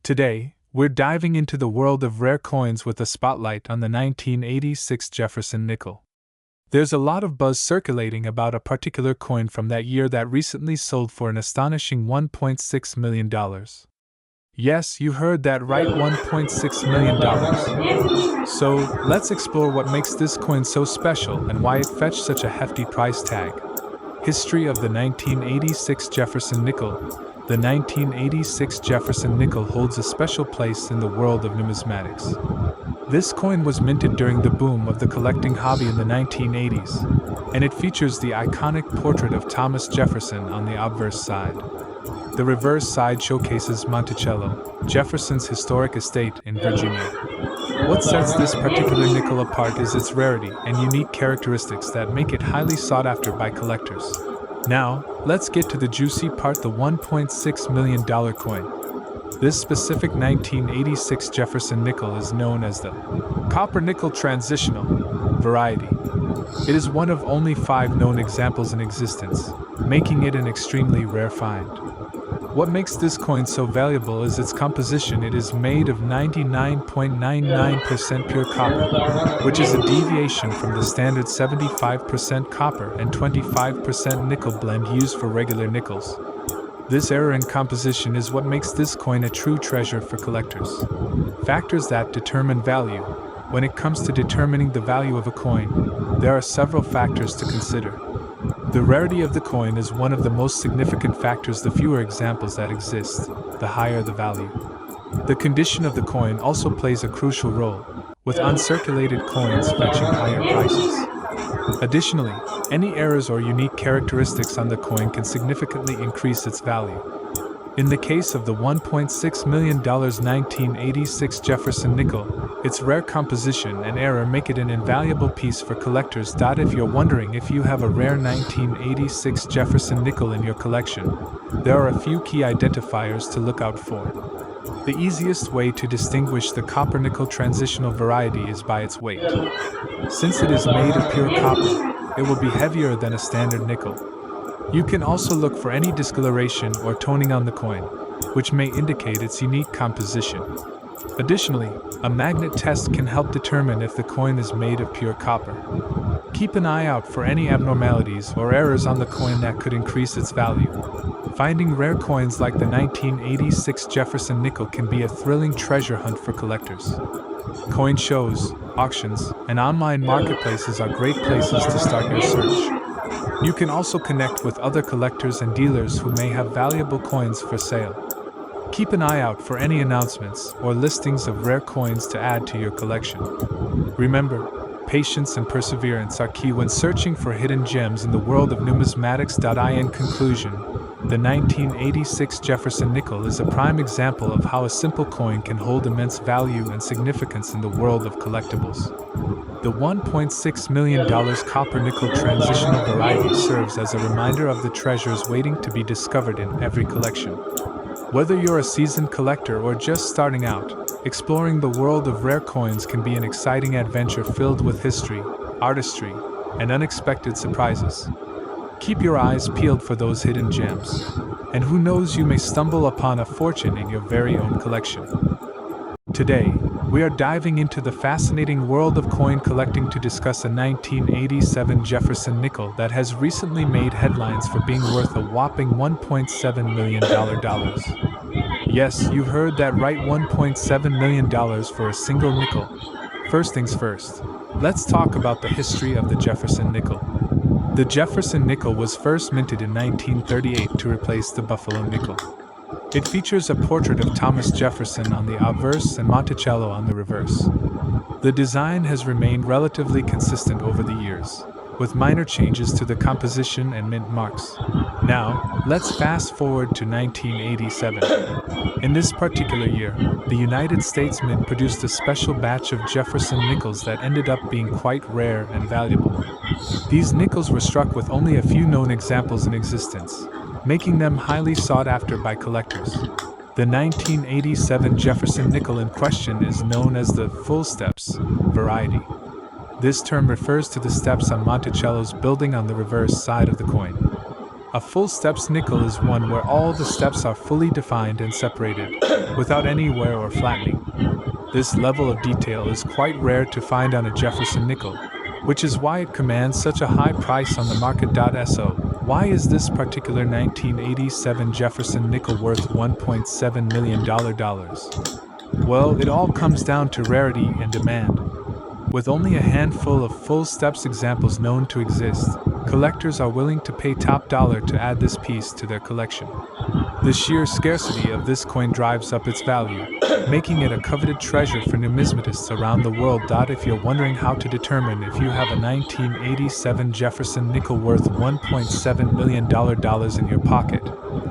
Today, we're diving into the world of rare coins with a spotlight on the 1986 Jefferson nickel. There's a lot of buzz circulating about a particular coin from that year that recently sold for an astonishing $1.6 million. Yes, you heard that right, $1.6 million. So, let's explore what makes this coin so special and why it fetched such a hefty price tag. History of the 1986 Jefferson nickel. The 1986 Jefferson nickel holds a special place in the world of numismatics. This coin was minted during the boom of the collecting hobby in the 1980s, and it features the iconic portrait of Thomas Jefferson on the obverse side. The reverse side showcases Monticello, Jefferson's historic estate in Virginia. What sets this particular nickel apart is its rarity and unique characteristics that make it highly sought after by collectors. Now, let's get to the juicy part, the $1.6 million coin. This specific 1986 Jefferson nickel is known as the copper-nickel transitional variety. It is one of only 5 known examples in existence, making it an extremely rare find. What makes this coin so valuable is its composition. It is made of 99.99% pure copper, which is a deviation from the standard 75% copper and 25% nickel blend used for regular nickels. This error in composition is what makes this coin a true treasure for collectors. Factors that determine value. When it comes to determining the value of a coin, there are several factors to consider. The rarity of the coin is one of the most significant factors. The fewer examples that exist, the higher the value. The condition of the coin also plays a crucial role, with uncirculated coins fetching higher prices. Additionally, any errors or unique characteristics on the coin can significantly increase its value. In the case of the $1.6 million 1986 Jefferson nickel, its rare composition and error make it an invaluable piece for collectors. If you're wondering if you have a rare 1986 Jefferson nickel in your collection, there are a few key identifiers to look out for. The easiest way to distinguish the copper-nickel transitional variety is by its weight. Since it is made of pure copper, it will be heavier than a standard nickel. You can also look for any discoloration or toning on the coin, which may indicate its unique composition. Additionally, a magnet test can help determine if the coin is made of pure copper. Keep an eye out for any abnormalities or errors on the coin that could increase its value. Finding rare coins like the 1986 Jefferson nickel can be a thrilling treasure hunt for collectors. Coin shows, auctions, and online marketplaces are great places to start your search. You can also connect with other collectors and dealers who may have valuable coins for sale. Keep an eye out for any announcements or listings of rare coins to add to your collection. Remember, patience and perseverance are key when searching for hidden gems in the world of numismatics. In conclusion, the 1986 Jefferson nickel is a prime example of how a simple coin can hold immense value and significance in the world of collectibles. The $1.6 million copper-nickel transitional variety serves as a reminder of the treasures waiting to be discovered in every collection. Whether you're a seasoned collector or just starting out, exploring the world of rare coins can be an exciting adventure filled with history, artistry, and unexpected surprises. Keep your eyes peeled for those hidden gems, and who knows, you may stumble upon a fortune in your very own collection. Today, we are diving into the fascinating world of coin collecting to discuss a 1987 Jefferson nickel that has recently made headlines for being worth a whopping $1.7 million. Yes, you heard that right, $1.7 million for a single nickel. First things first, let's talk about the history of the Jefferson nickel. The Jefferson nickel was first minted in 1938 to replace the Buffalo nickel. It features a portrait of Thomas Jefferson on the obverse and Monticello on the reverse. The design has remained relatively consistent over the years, with minor changes to the composition and mint marks. Now, let's fast forward to 1987. In this particular year, the United States Mint produced a special batch of Jefferson nickels that ended up being quite rare and valuable. These nickels were struck with only a few known examples in existence, making them highly sought after by collectors. The 1987 Jefferson nickel in question is known as the full steps variety. This term refers to the steps on Monticello's building on the reverse side of the coin. A full steps nickel is one where all the steps are fully defined and separated, without any wear or flattening. This level of detail is quite rare to find on a Jefferson nickel, which is why it commands such a high price on the market. So, why is this particular 1987 Jefferson nickel worth $1.7 million? Well, it all comes down to rarity and demand. With only a handful of full steps examples known to exist, collectors are willing to pay top dollar to add this piece to their collection. The sheer scarcity of this coin drives up its value, making it a coveted treasure for numismatists around the world. If you're wondering how to determine if you have a 1987 Jefferson nickel worth $1.7 million in your pocket,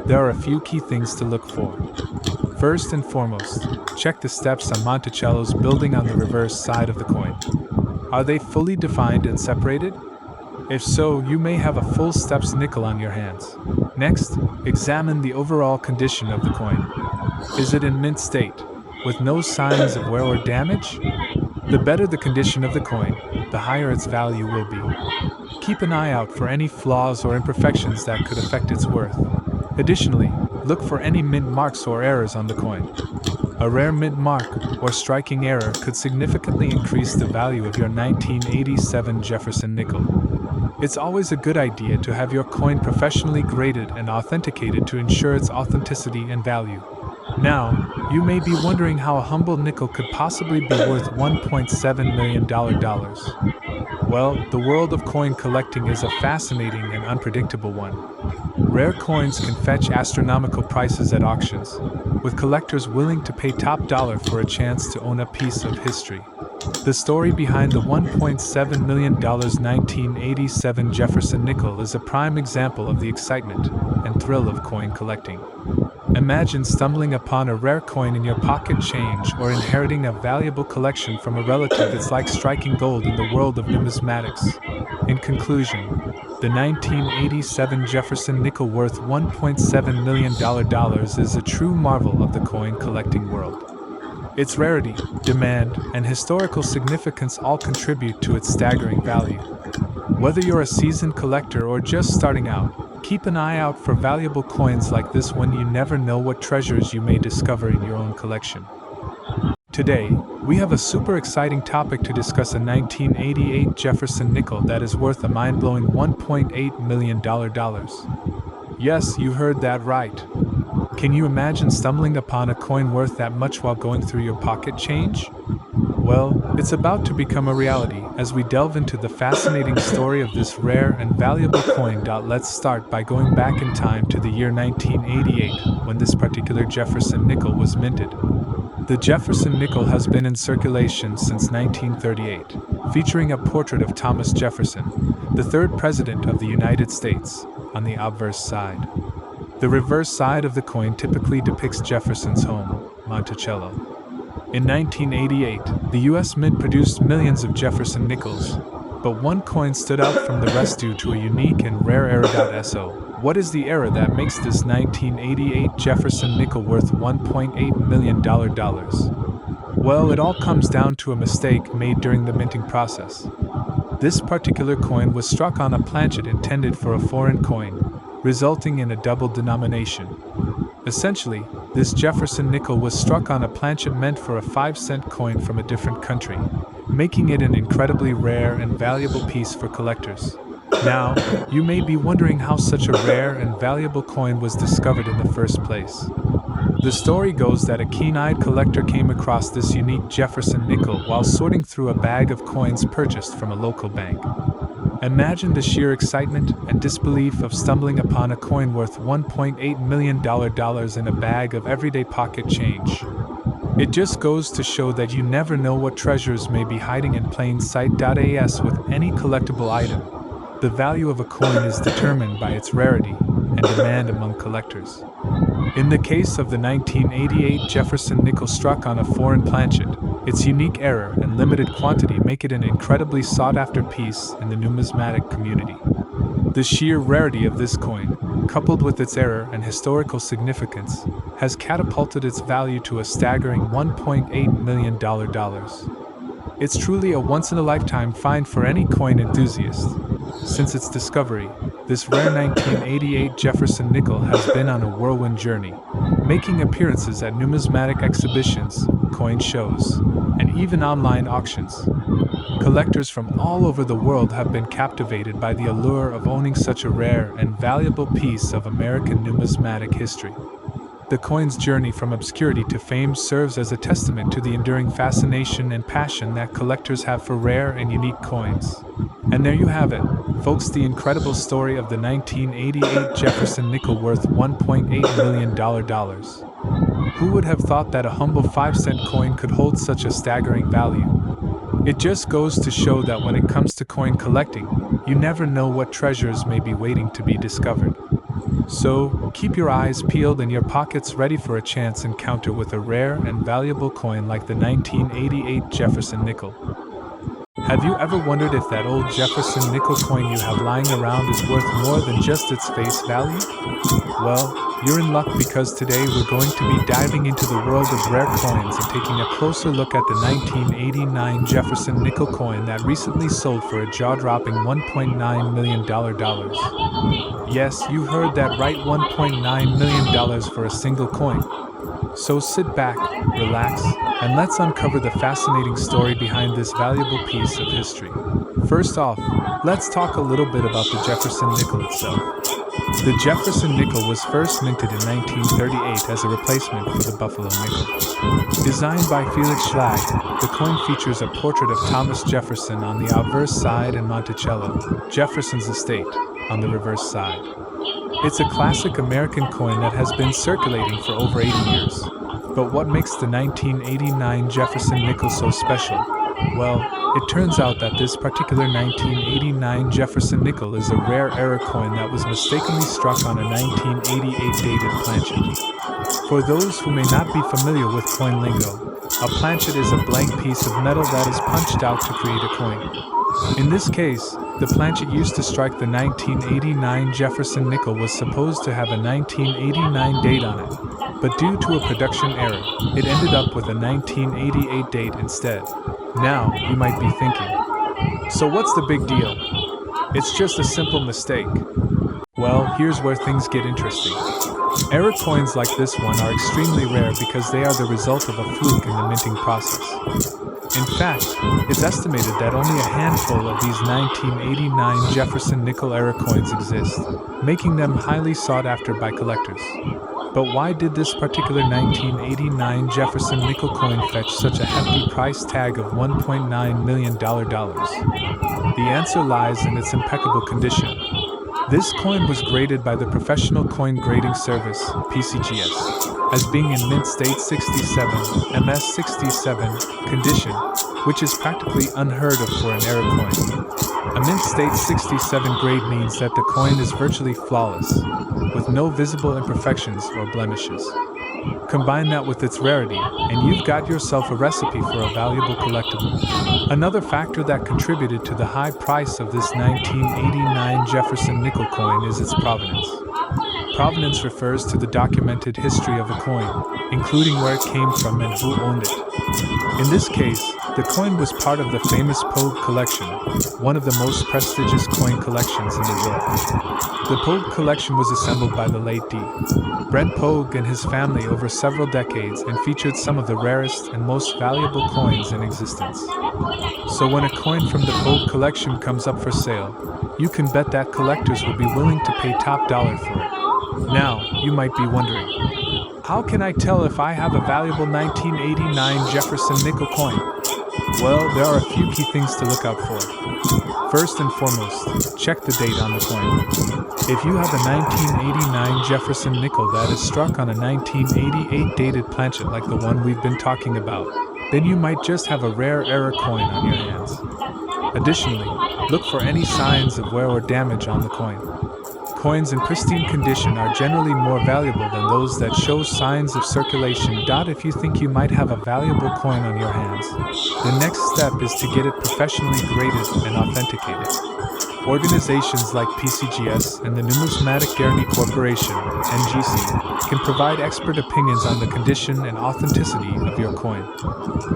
there are a few key things to look for. First and foremost, check the steps on Monticello's building on the reverse side of the coin. Are they fully defined and separated? If so, you may have a full steps nickel on your hands. Next, examine the overall condition of the coin. Is it in mint state, with no signs of wear or damage? The better the condition of the coin, the higher its value will be. Keep an eye out for any flaws or imperfections that could affect its worth. Additionally, look for any mint marks or errors on the coin. A rare mint mark or striking error could significantly increase the value of your 1987 Jefferson nickel. It's always a good idea to have your coin professionally graded and authenticated to ensure its authenticity and value. Now, you may be wondering how a humble nickel could possibly be worth $1.7 million. Well, the world of coin collecting is a fascinating and unpredictable one. Rare coins can fetch astronomical prices at auctions, with collectors willing to pay top dollar for a chance to own a piece of history. The story behind the $1.7 million 1987 Jefferson nickel is a prime example of the excitement and thrill of coin collecting. Imagine stumbling upon a rare coin in your pocket change or inheriting a valuable collection from a relative. It's like striking gold in the world of numismatics. In conclusion, the 1987 Jefferson nickel worth $1.7 million is a true marvel of the coin collecting world. Its rarity, demand, and historical significance all contribute to its staggering value. Whether you're a seasoned collector or just starting out, keep an eye out for valuable coins like this one. You never know what treasures you may discover in your own collection. Today, we have a super exciting topic to discuss: a 1988 Jefferson nickel that is worth a mind-blowing $1.8 million. Yes, you heard that right. Can you imagine stumbling upon a coin worth that much while going through your pocket change? Well, it's about to become a reality as we delve into the fascinating story of this rare and valuable coin. Let's start by going back in time to the year 1988, when this particular Jefferson nickel was minted. The Jefferson nickel has been in circulation since 1938, featuring a portrait of Thomas Jefferson, the third president of the United States, on the obverse side. The reverse side of the coin typically depicts Jefferson's home, Monticello. In 1988, the U.S. Mint produced millions of Jefferson nickels, but one coin stood out from the rest due to a unique and rare error. So, what is the error that makes this 1988 Jefferson nickel worth $1.8 million? Well, it all comes down to a mistake made during the minting process. This particular coin was struck on a planchet intended for a foreign coin, resulting in a double denomination. Essentially, this Jefferson nickel was struck on a planchet meant for a 5-cent coin from a different country, making it an incredibly rare and valuable piece for collectors. Now, you may be wondering how such a rare and valuable coin was discovered in the first place. The story goes that a keen-eyed collector came across this unique Jefferson nickel while sorting through a bag of coins purchased from a local bank. Imagine the sheer excitement and disbelief of stumbling upon a coin worth $1.8 million in a bag of everyday pocket change. It just goes to show that you never know what treasures may be hiding in plain sight. As with any collectible item, the value of a coin is determined by its rarity and demand among collectors. In the case of the 1988 Jefferson nickel struck on a foreign planchet, its unique error and limited quantity make it an incredibly sought-after piece in the numismatic community. The sheer rarity of this coin, coupled with its error and historical significance, has catapulted its value to a staggering $1.8 million. It's truly a once-in-a-lifetime find for any coin enthusiast. Since its discovery, this rare 1988 Jefferson nickel has been on a whirlwind journey, making appearances at numismatic exhibitions, coin shows, and even online auctions. Collectors from all over the world have been captivated by the allure of owning such a rare and valuable piece of American numismatic history. The coin's journey from obscurity to fame serves as a testament to the enduring fascination and passion that collectors have for rare and unique coins. And there you have it, folks, the incredible story of the 1988 Jefferson nickel worth $1.8 million. Who would have thought that a humble 5-cent coin could hold such a staggering value? It just goes to show that when it comes to coin collecting, you never know what treasures may be waiting to be discovered. So, keep your eyes peeled and your pockets ready for a chance encounter with a rare and valuable coin like the 1988 Jefferson nickel. Have you ever wondered if that old Jefferson nickel coin you have lying around is worth more than just its face value? Well, you're in luck, because today we're going to be diving into the world of rare coins and taking a closer look at the 1989 Jefferson nickel coin that recently sold for a jaw-dropping $1.9 million. Yes, you heard that right, $1.9 million for a single coin. So sit back, relax, and let's uncover the fascinating story behind this valuable piece of history. First off, let's talk a little bit about the Jefferson nickel itself. The Jefferson nickel was first minted in 1938 as a replacement for the Buffalo nickel. Designed by Felix Schlag, the coin features a portrait of Thomas Jefferson on the obverse side and Monticello, Jefferson's estate, on the reverse side. It's a classic American coin that has been circulating for over 80 years. But what makes the 1989 Jefferson nickel so special? Well, it turns out that this particular 1989 Jefferson nickel is a rare era coin that was mistakenly struck on a 1988 dated planchet. For those who may not be familiar with coin lingo, a planchet is a blank piece of metal that is punched out to create a coin. In this case, the planchet used to strike the 1989 Jefferson nickel was supposed to have a 1989 date on it, but due to a production error, it ended up with a 1988 date instead. Now, you might be thinking, so what's the big deal? It's just a simple mistake. Well, here's where things get interesting. Error coins like this one are extremely rare because they are the result of a fluke in the minting process. In fact, it's estimated that only a handful of these 1989 Jefferson nickel era coins exist, making them highly sought after by collectors. But why did this particular 1989 Jefferson nickel coin fetch such a hefty price tag of $1.9 million? The answer lies in its impeccable condition. This coin was graded by the Professional Coin Grading Service, PCGS, as being in mint state 67, MS 67 condition, which is practically unheard of for an era coin. A mint state 67 grade means that the coin is virtually flawless, with no visible imperfections or blemishes. Combine that with its rarity, and you've got yourself a recipe for a valuable collectible. Another factor that contributed to the high price of this 1989 Jefferson nickel coin is its provenance. Provenance refers to the documented history of a coin, including where it came from and who owned it. In this case, the coin was part of the famous Pogue collection, one of the most prestigious coin collections in the world. The Pogue collection was assembled by the late D. Brent Pogue and his family over several decades and featured some of the rarest and most valuable coins in existence. So when a coin from the Pogue collection comes up for sale, you can bet that collectors will be willing to pay top dollar for it. Now, you might be wondering, how can I tell if I have a valuable 1989 Jefferson nickel coin? Well, there are a few key things to look out for. First and foremost, check the date on the coin. If you have a 1989 Jefferson nickel that is struck on a 1988 dated planchet like the one we've been talking about, then you might just have a rare era coin on your hands. Additionally, look for any signs of wear or damage on the coin. Coins in pristine condition are generally more valuable than those that show signs of circulation. If you think you might have a valuable coin on your hands, the next step is to get it professionally graded and authenticated. Organizations like PCGS and the Numismatic Guarantee Corporation, NGC, can provide expert opinions on the condition and authenticity of your coin.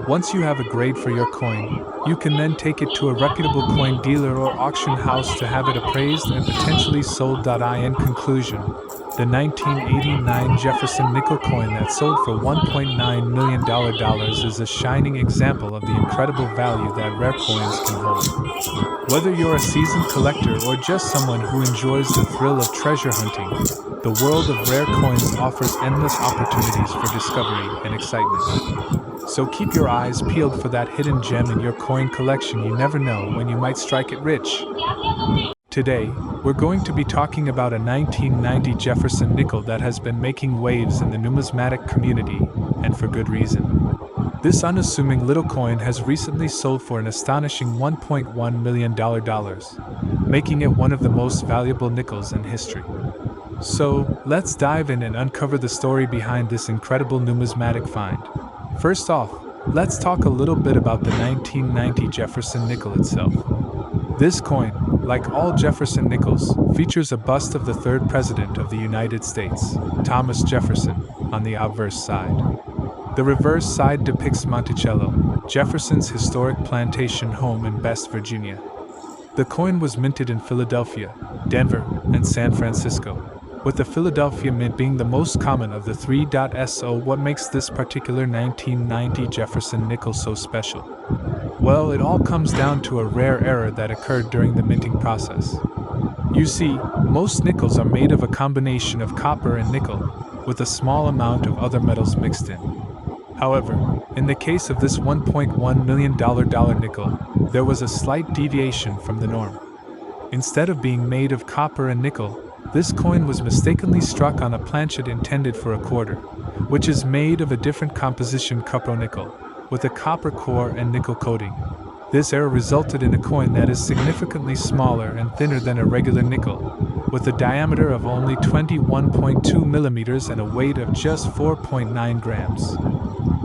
Once you have a grade for your coin, you can then take it to a reputable coin dealer or auction house to have it appraised and potentially sold. In conclusion, the 1989 Jefferson nickel coin that sold for $1.9 million is a shining example of the incredible value that rare coins can hold. Whether you're a seasoned collector or just someone who enjoys the thrill of treasure hunting, the world of rare coins offers endless opportunities for discovery and excitement. So keep your eyes peeled for that hidden gem in your coin collection. You never know when you might strike it rich. Today, we're going to be talking about a 1990 Jefferson nickel that has been making waves in the numismatic community, and for good reason. This unassuming little coin has recently sold for an astonishing $1.1 million, making it one of the most valuable nickels in history. So, let's dive in and uncover the story behind this incredible numismatic find. First off, let's talk a little bit about the 1990 Jefferson nickel itself. This coin, like all Jefferson nickels, features a bust of the third President of the United States, Thomas Jefferson, on the obverse side. The reverse side depicts Monticello, Jefferson's historic plantation home in West Virginia. The coin was minted in Philadelphia, Denver, and San Francisco, with the Philadelphia mint being the most common of the three. So what makes this particular 1990 Jefferson nickel so special? Well, it all comes down to a rare error that occurred during the minting process. You see, most nickels are made of a combination of copper and nickel, with a small amount of other metals mixed in. However, in the case of this $1.1 million nickel, there was a slight deviation from the norm. Instead of being made of copper and nickel, this coin was mistakenly struck on a planchet intended for a quarter, which is made of a different composition cupronickel, with a copper core and nickel coating. This error resulted in a coin that is significantly smaller and thinner than a regular nickel, with a diameter of only 21.2 millimeters and a weight of just 4.9 grams.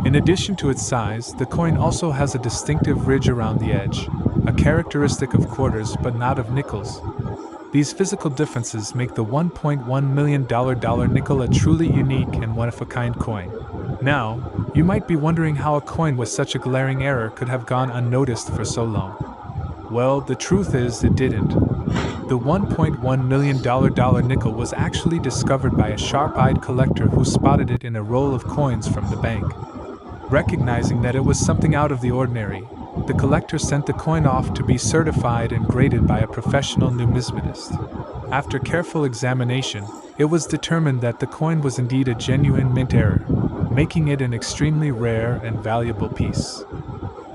In addition to its size, the coin also has a distinctive ridge around the edge, a characteristic of quarters but not of nickels. These physical differences make the $1.1 million nickel a truly unique and one-of-a-kind coin. Now, you might be wondering how a coin with such a glaring error could have gone unnoticed for so long. Well, the truth is it didn't. The $1.1 million nickel was actually discovered by a sharp-eyed collector who spotted it in a roll of coins from the bank. Recognizing that it was something out of the ordinary, the collector sent the coin off to be certified and graded by a professional numismatist. After careful examination, it was determined that the coin was indeed a genuine mint error, making it an extremely rare and valuable piece.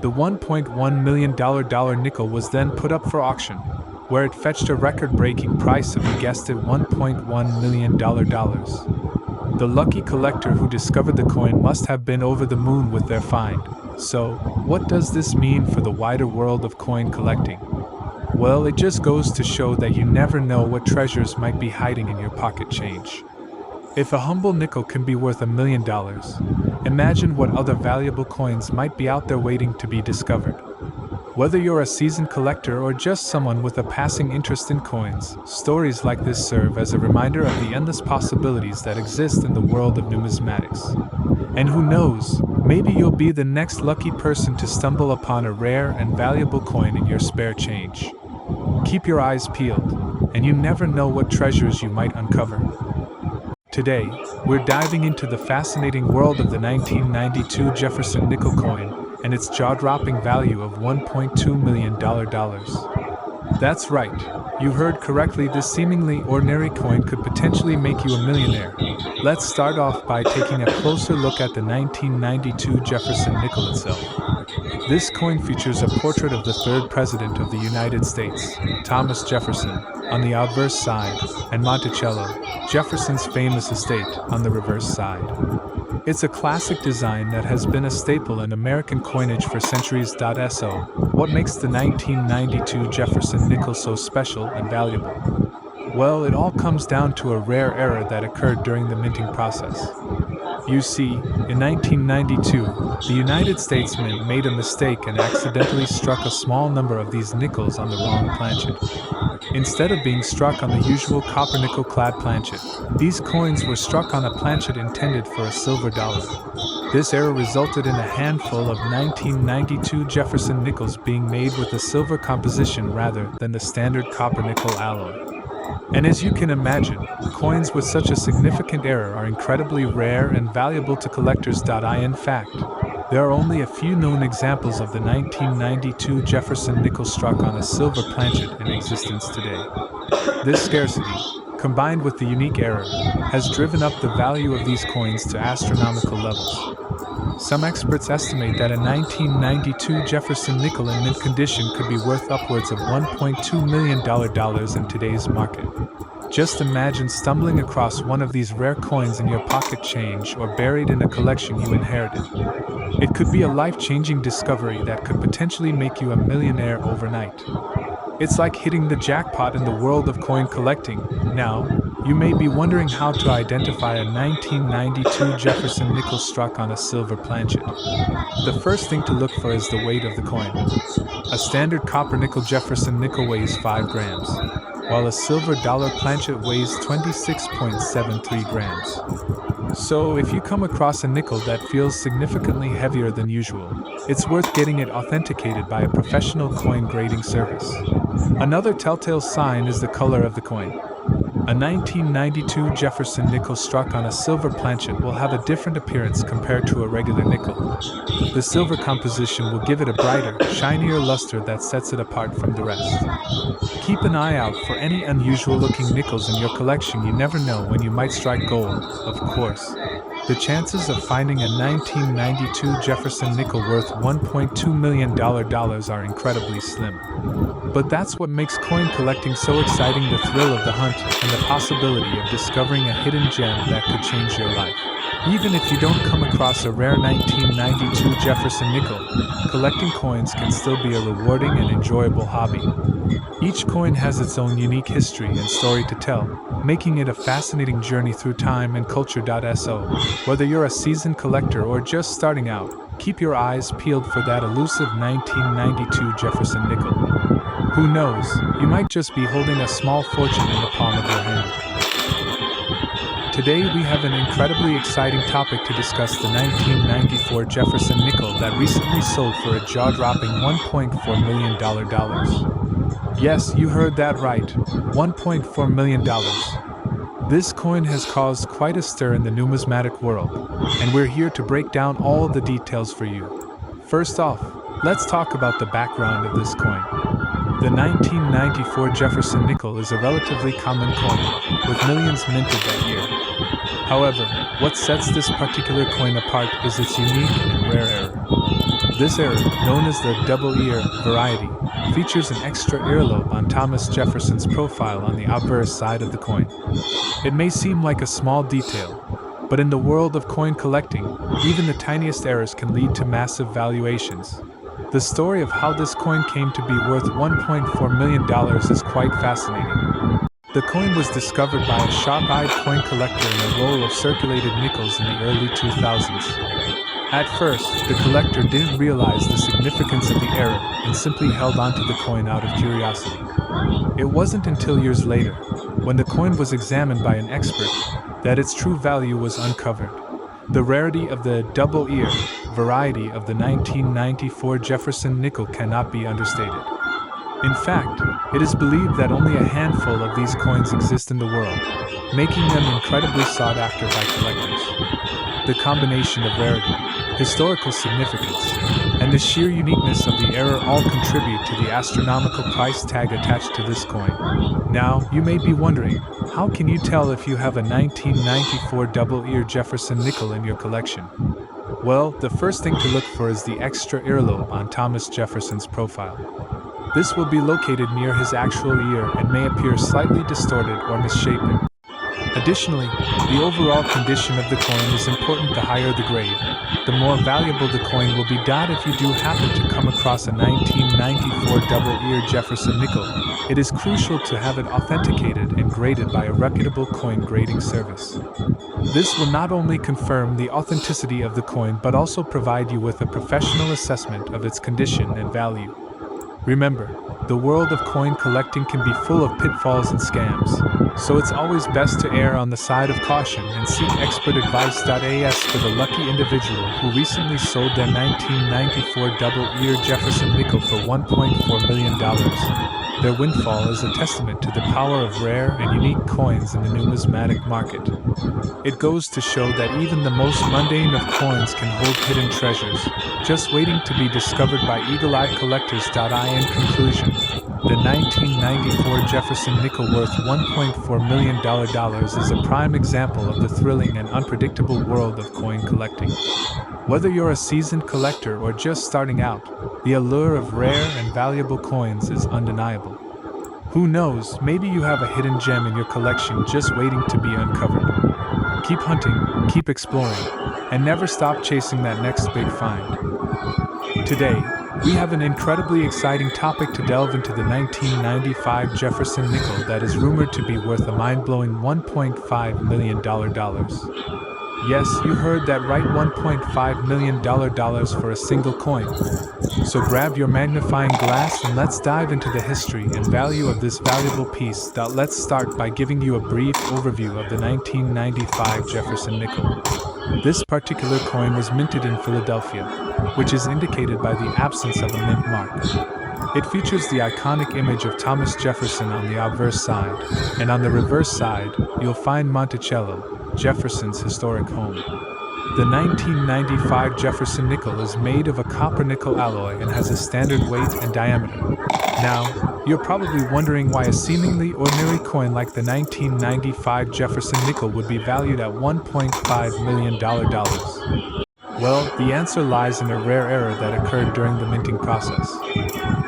The $1.1 million nickel was then put up for auction, where it fetched a record-breaking price of, you guessed it, $1.1 million. The lucky collector who discovered the coin must have been over the moon with their find. So, what does this mean for the wider world of coin collecting? Well, it just goes to show that you never know what treasures might be hiding in your pocket change. If a humble nickel can be worth $1 million, imagine what other valuable coins might be out there waiting to be discovered. Whether you're a seasoned collector or just someone with a passing interest in coins, stories like this serve as a reminder of the endless possibilities that exist in the world of numismatics. And who knows, maybe you'll be the next lucky person to stumble upon a rare and valuable coin in your spare change. Keep your eyes peeled, and you never know what treasures you might uncover. Today, we're diving into the fascinating world of the 1992 Jefferson nickel coin and its jaw-dropping value of $1.2 million. That's right, you heard correctly, this seemingly ordinary coin could potentially make you a millionaire. Let's start off by taking a closer look at the 1992 Jefferson nickel itself. This coin features a portrait of the third President of the United States, Thomas Jefferson, on the obverse side, and Monticello, Jefferson's famous estate, on the reverse side. It's a classic design that has been a staple in American coinage for centuries. So, what makes the 1992 Jefferson nickel so special and valuable? Well, it all comes down to a rare error that occurred during the minting process. You see, in 1992, the United States Mint made a mistake and accidentally struck a small number of these nickels on the wrong planchet. Instead of being struck on the usual copper-nickel clad planchet, these coins were struck on a planchet intended for a silver dollar. This error resulted in a handful of 1992 Jefferson nickels being made with a silver composition rather than the standard copper-nickel alloy. And as you can imagine, coins with such a significant error are incredibly rare and valuable to collectors. In fact, there are only a few known examples of the 1992 Jefferson nickel struck on a silver planchet in existence today. This scarcity, combined with the unique error, has driven up the value of these coins to astronomical levels. Some experts estimate that a 1992 Jefferson nickel in mint condition could be worth upwards of $1.2 million in today's market. Just imagine stumbling across one of these rare coins in your pocket change or buried in a collection you inherited. It could be a life-changing discovery that could potentially make you a millionaire overnight. It's like hitting the jackpot in the world of coin collecting. Now, you may be wondering how to identify a 1992 Jefferson nickel struck on a silver planchet. The first thing to look for is the weight of the coin. A standard copper-nickel Jefferson nickel weighs 5 grams, while a silver dollar planchet weighs 26.73 grams. So, if you come across a nickel that feels significantly heavier than usual, it's worth getting it authenticated by a professional coin grading service. Another telltale sign is the color of the coin. A 1992 Jefferson nickel struck on a silver planchet will have a different appearance compared to a regular nickel. The silver composition will give it a brighter, shinier luster that sets it apart from the rest. Keep an eye out for any unusual-looking nickels in your collection. You never know when you might strike gold, of course. The chances of finding a 1992 Jefferson nickel worth $1.2 million are incredibly slim. But that's what makes coin collecting so exciting, the thrill of the hunt and the possibility of discovering a hidden gem that could change your life. Even if you don't come across a rare 1992 Jefferson nickel, collecting coins can still be a rewarding and enjoyable hobby. Each coin has its own unique history and story to tell, making it a fascinating journey through time and culture. So, whether you're a seasoned collector or just starting out, keep your eyes peeled for that elusive 1992 Jefferson nickel. Who knows, you might just be holding a small fortune in the palm of your hand. Today we have an incredibly exciting topic to discuss: the 1994 Jefferson nickel that recently sold for a jaw-dropping $1.4 million. Yes, you heard that right, $1.4 million. This coin has caused quite a stir in the numismatic world, and we're here to break down all of the details for you. First off, let's talk about the background of this coin. The 1994 Jefferson nickel is a relatively common coin, with millions minted that year. However, what sets this particular coin apart is its unique and rare error. This error, known as the double ear variety, features an extra earlobe on Thomas Jefferson's profile on the obverse side of the coin. It may seem like a small detail, but in the world of coin collecting, even the tiniest errors can lead to massive valuations. The story of how this coin came to be worth $1.4 million is quite fascinating. The coin was discovered by a sharp-eyed coin collector in a roll of circulated nickels in the early 2000s. At first, the collector didn't realize the significance of the error and simply held onto the coin out of curiosity. It wasn't until years later, when the coin was examined by an expert, that its true value was uncovered. The rarity of the double ear variety of the 1994 Jefferson nickel cannot be understated. In fact, it is believed that only a handful of these coins exist in the world, making them incredibly sought after by collectors. The combination of rarity, historical significance, and the sheer uniqueness of the error all contribute to the astronomical price tag attached to this coin. Now, you may be wondering, how can you tell if you have a 1994 double-ear Jefferson nickel in your collection? Well, the first thing to look for is the extra earlobe on Thomas Jefferson's profile. This will be located near his actual ear and may appear slightly distorted or misshapen. Additionally, the overall condition of the coin is important. The higher the grade, the more valuable the coin will be. If you do happen to come across a 1994 double-ear Jefferson nickel, it is crucial to have it authenticated and graded by a reputable coin grading service. This will not only confirm the authenticity of the coin but also provide you with a professional assessment of its condition and value. Remember, the world of coin collecting can be full of pitfalls and scams, so it's always best to err on the side of caution and seek expert advice. As for the lucky individual who recently sold their 1994 double-ear Jefferson nickel for $1.4 million, their windfall is a testament to the power of rare and unique coins in the numismatic market. It goes to show that even the most mundane of coins can hold hidden treasures, just waiting to be discovered by eagle-eyed collectors. In conclusion, the 1994 Jefferson nickel worth $1.4 million is a prime example of the thrilling and unpredictable world of coin collecting. Whether you're a seasoned collector or just starting out, the allure of rare and valuable coins is undeniable. Who knows, maybe you have a hidden gem in your collection just waiting to be uncovered. Keep hunting, keep exploring, and never stop chasing that next big find. Today, we have an incredibly exciting topic to delve into: the 1995 Jefferson nickel that is rumored to be worth a mind-blowing $1.5 million. Yes, you heard that right, $1.5 million for a single coin. So grab your magnifying glass and let's dive into the history and value of this valuable piece. Let's start by giving you a brief overview of the 1995 Jefferson nickel. This particular coin was minted in Philadelphia, which is indicated by the absence of a mint mark. It features the iconic image of Thomas Jefferson on the obverse side, and on the reverse side, you'll find Monticello, Jefferson's historic home. The 1995 Jefferson nickel is made of a copper-nickel alloy and has a standard weight and diameter. Now, you're probably wondering why a seemingly ordinary coin like the 1995 Jefferson nickel would be valued at $1.5 million. Well, the answer lies in a rare error that occurred during the minting process.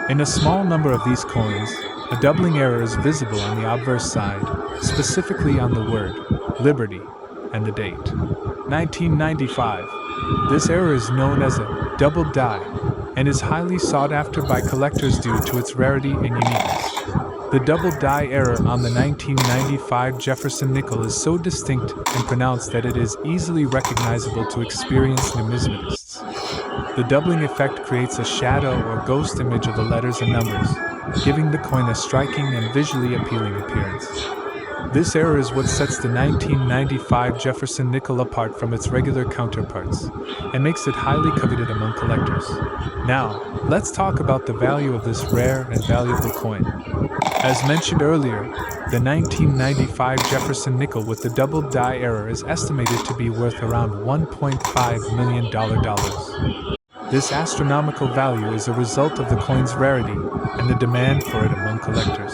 In a small number of these coins, a doubling error is visible on the obverse side, specifically on the word Liberty and the date 1995. This error is known as a double die and is highly sought after by collectors due to its rarity and uniqueness. The double die error on the 1995 Jefferson nickel is so distinct and pronounced that it is easily recognizable to experienced numismatists. The doubling effect creates a shadow or ghost image of the letters and numbers, giving the coin a striking and visually appealing appearance. This error is what sets the 1995 Jefferson nickel apart from its regular counterparts, and makes it highly coveted among collectors. Now, let's talk about the value of this rare and valuable coin. As mentioned earlier, the 1995 Jefferson nickel with the double die error is estimated to be worth around $1.5 million. This astronomical value is a result of the coin's rarity and the demand for it among collectors.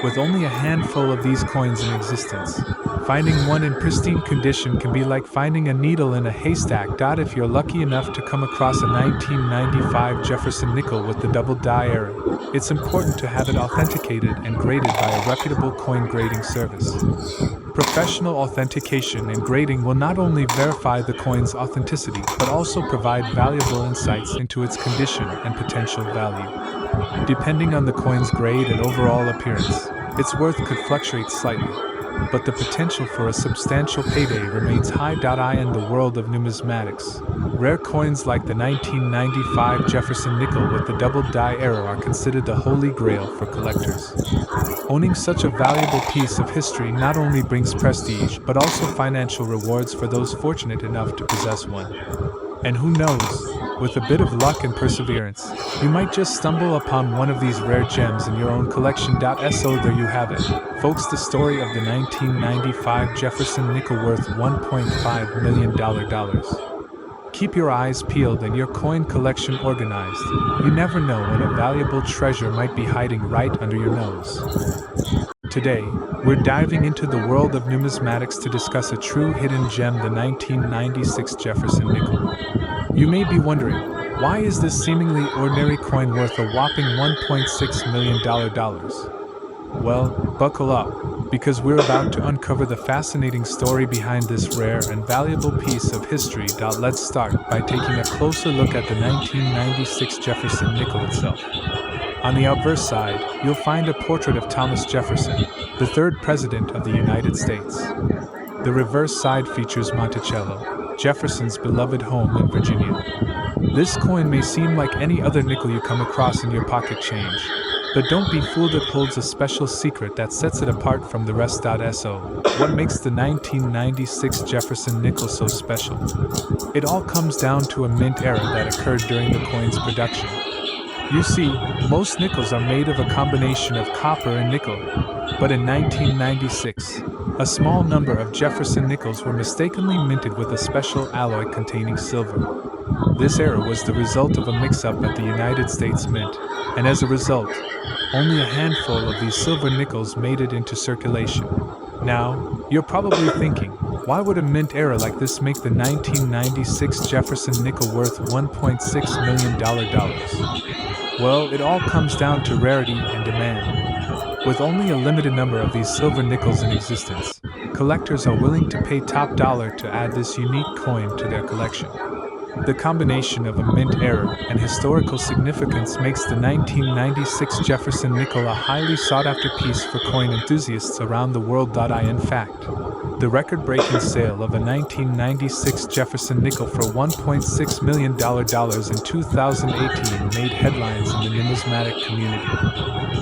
With only a handful of these coins in existence, finding one in pristine condition can be like finding a needle in a haystack. If you're lucky enough to come across a 1995 Jefferson nickel with the double die error, it's important to have it authenticated and graded by a reputable coin grading service. Professional authentication and grading will not only verify the coin's authenticity but also provide valuable insights into its condition and potential value. Depending on the coin's grade and overall appearance, its worth could fluctuate slightly, but the potential for a substantial payday remains high. In the world of numismatics, rare coins like the 1995 Jefferson nickel with the double die error are considered the holy grail for collectors. Owning such a valuable piece of history not only brings prestige but also financial rewards for those fortunate enough to possess one. And who knows, with a bit of luck and perseverance, you might just stumble upon one of these rare gems in your own collection. So there you have it, folks, the story of the 1995 Jefferson nickel worth $1.5 million. Keep your eyes peeled and your coin collection organized. You never know when a valuable treasure might be hiding right under your nose. Today, we're diving into the world of numismatics to discuss a true hidden gem, the 1996 Jefferson nickel. You may be wondering, why is this seemingly ordinary coin worth a whopping $1.6 million? Well, buckle up, because we're about to uncover the fascinating story behind this rare and valuable piece of history. Let's start by taking a closer look at the 1996 Jefferson nickel itself. On the obverse side, you'll find a portrait of Thomas Jefferson, the third President of the United States. The reverse side features Monticello, Jefferson's beloved home in Virginia. This coin may seem like any other nickel you come across in your pocket change, but don't be fooled, it holds a special secret that sets it apart from the rest. What makes the 1996 Jefferson nickel so special? It all comes down to a mint error that occurred during the coin's production. You see, most nickels are made of a combination of copper and nickel, but in 1996, a small number of Jefferson nickels were mistakenly minted with a special alloy containing silver. This error was the result of a mix-up at the United States Mint, and as a result, only a handful of these silver nickels made it into circulation. Now, you're probably thinking, why would a mint error like this make the 1996 Jefferson nickel worth $1.6 million? Well, it all comes down to rarity and demand. With only a limited number of these silver nickels in existence, collectors are willing to pay top dollar to add this unique coin to their collection. The combination of a mint error and historical significance makes the 1996 Jefferson nickel a highly sought-after piece for coin enthusiasts around the world. In fact, the record-breaking sale of a 1996 Jefferson nickel for $1.6 million in 2018 made headlines in the numismatic community.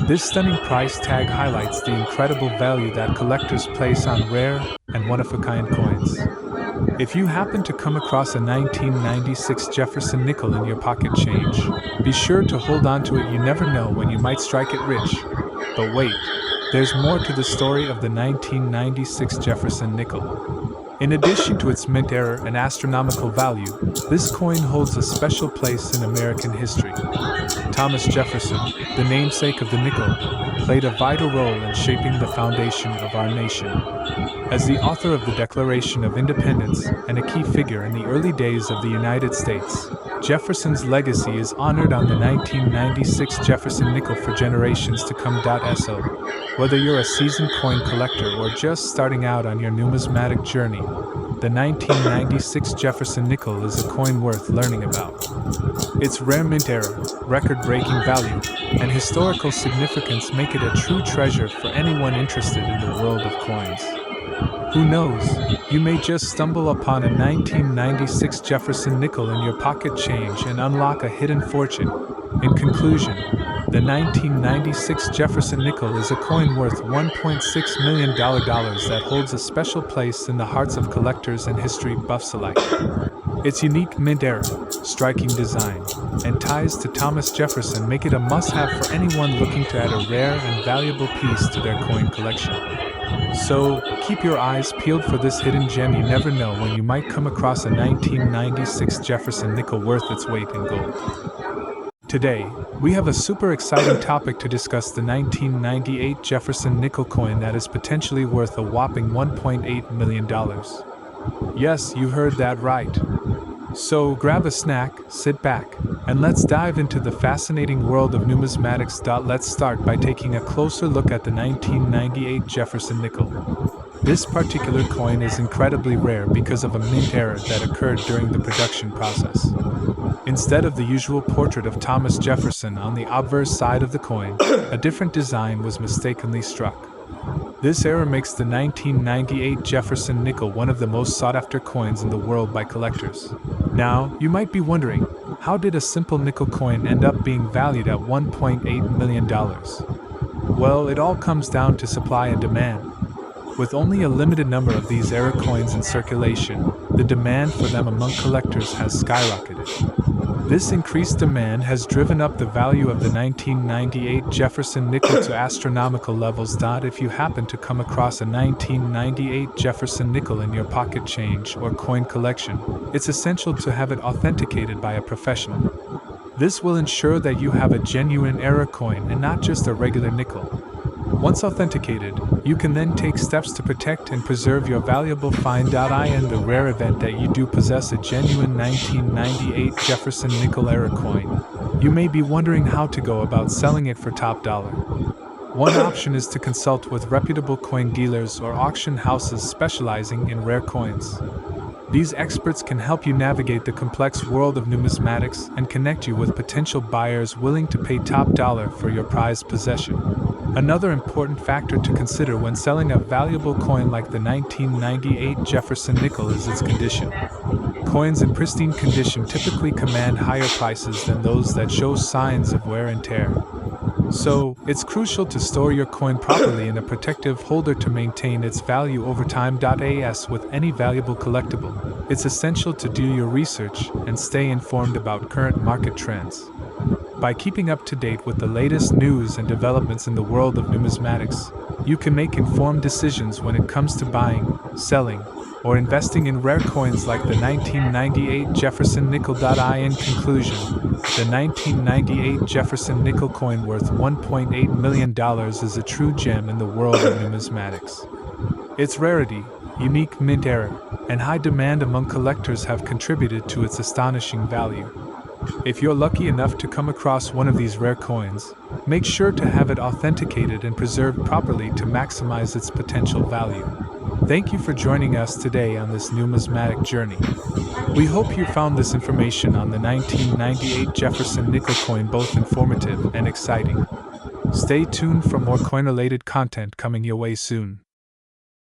This stunning price tag highlights the incredible value that collectors place on rare and one-of-a-kind coins. If you happen to come across a 1996 Jefferson nickel in your pocket change, be sure to hold on to it. You never know when you might strike it rich. But wait, there's more to the story of the 1996 Jefferson nickel. In addition to its mint error and astronomical value, this coin holds a special place in American history. Thomas Jefferson, the namesake of the nickel, played a vital role in shaping the foundation of our nation. As the author of the Declaration of Independence and a key figure in the early days of the United States, Jefferson's legacy is honored on the 1996 Jefferson nickel for generations to come. So, whether you're a seasoned coin collector or just starting out on your numismatic journey, the 1996 Jefferson nickel is a coin worth learning about. Its rare mint error, record-breaking value, and historical significance make it a true treasure for anyone interested in the world of coins. Who knows, you may just stumble upon a 1996 Jefferson nickel in your pocket change and unlock a hidden fortune. In conclusion, the 1996 Jefferson nickel is a coin worth $1.6 million that holds a special place in the hearts of collectors and history buffs alike. Its unique mint error, striking design, and ties to Thomas Jefferson make it a must-have for anyone looking to add a rare and valuable piece to their coin collection. So, keep your eyes peeled for this hidden gem. You never know when you might come across a 1996 Jefferson nickel worth its weight in gold. Today, we have a super exciting topic to discuss: the 1998 Jefferson nickel coin that is potentially worth a whopping $1.8 million. Yes, you heard that right. So grab a snack, sit back, and let's dive into the fascinating world of numismatics. Let's start by taking a closer look at the 1998 Jefferson nickel. This particular coin is incredibly rare because of a mint error that occurred during the production process. Instead of the usual portrait of Thomas Jefferson on the obverse side of the coin, a different design was mistakenly struck. This error makes the 1998 Jefferson nickel one of the most sought-after coins in the world by collectors. Now, you might be wondering, how did a simple nickel coin end up being valued at $1.8 million? Well, it all comes down to supply and demand. With only a limited number of these error coins in circulation, the demand for them among collectors has skyrocketed. This increased demand has driven up the value of the 1998 Jefferson nickel to astronomical levels. If you happen to come across a 1998 Jefferson nickel in your pocket change or coin collection, it's essential to have it authenticated by a professional. This will ensure that you have a genuine error coin and not just a regular nickel. Once authenticated, you can then take steps to protect and preserve your valuable find. In the rare event that you do possess a genuine 1998 Jefferson nickel error coin, you may be wondering how to go about selling it for top dollar. One option is to consult with reputable coin dealers or auction houses specializing in rare coins. These experts can help you navigate the complex world of numismatics and connect you with potential buyers willing to pay top dollar for your prized possession. Another important factor to consider when selling a valuable coin like the 1998 Jefferson Nickel is its condition. Coins in pristine condition typically command higher prices than those that show signs of wear and tear. So, it's crucial to store your coin properly in a protective holder to maintain its value over time. As with any valuable collectible, it's essential to do your research and stay informed about current market trends. By keeping up to date with the latest news and developments in the world of numismatics, you can make informed decisions when it comes to buying, selling, or investing in rare coins like the 1998 Jefferson Nickel. In conclusion, the 1998 Jefferson Nickel coin worth $1.8 million is a true gem in the world of numismatics. Its rarity, unique mint era, and high demand among collectors have contributed to its astonishing value. If you're lucky enough to come across one of these rare coins, make sure to have it authenticated and preserved properly to maximize its potential value. Thank you for joining us today on this numismatic journey. We hope you found this information on the 1998 Jefferson Nickel coin both informative and exciting. Stay tuned for more coin-related content coming your way soon.